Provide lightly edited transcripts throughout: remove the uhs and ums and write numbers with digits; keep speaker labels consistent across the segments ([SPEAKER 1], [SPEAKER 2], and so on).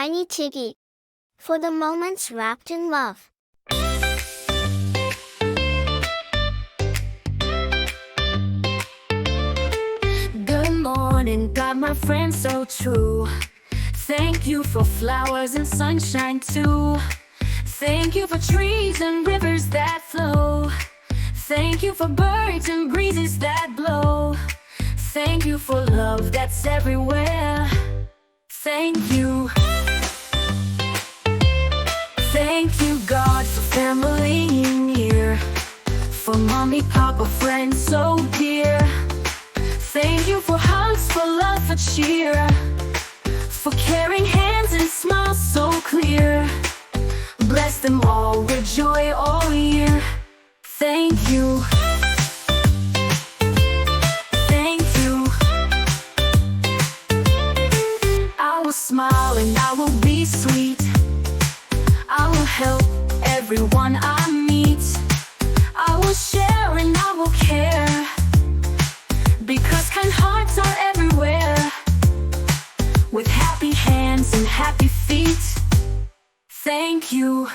[SPEAKER 1] tiny Tiggy. For the moments wrapped in love.
[SPEAKER 2] Good morning, God, my friend so true. Thank you for flowers and sunshine too. Thank you for trees and rivers that flow. Thank you for birds and breezes that blow. Thank you for love that's everywhere. Thank you. Thank you, God, for family near. For mommy, papa, friends so dear. Thank you for hugs, for love, for cheer. For caring hands and smiles so clear. Bless them all with joy all year. Thank you. Thank you. I will smile and I will be sweet. I will help everyone I meet. I will share and I will care. Because kind hearts are everywhere. With happy hands and happy feet. Thank you.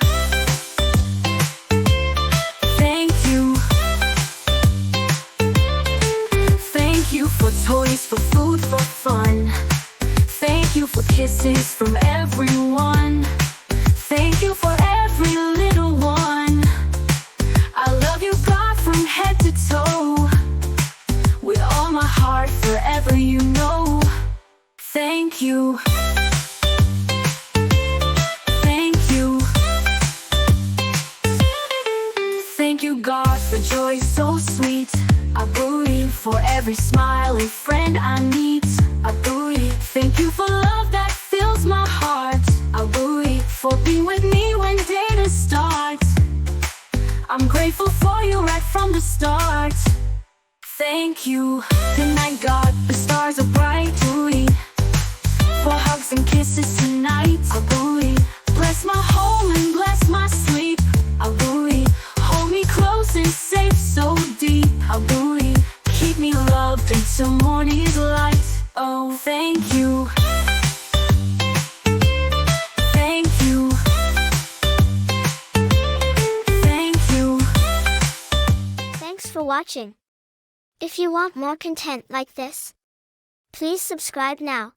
[SPEAKER 2] Thank you. Thank you for toys, for food, for fun. Thank you for kisses from everyone. Thank you for every little one. I love you, God, from head to toe. With all my heart, forever you know. Thank you. Thank you. Thank you, God, for joy so sweet. I believe for every smiling friend I meet. I believe. Thank you for love that fills my heart. I believe for being with me when day starts. I'm grateful for you right from the start. Thank you. Good night, God, the stars are bright. Believe. For hugs and kisses tonight. I believe. Bless my home and bless my sleep. I believe. Hold me close and safe so deep. I believe. Keep me loved until morning's light. Oh, thank you. Thank you. Thank you.
[SPEAKER 1] Thanks for watching. If you want more content like this, please subscribe now.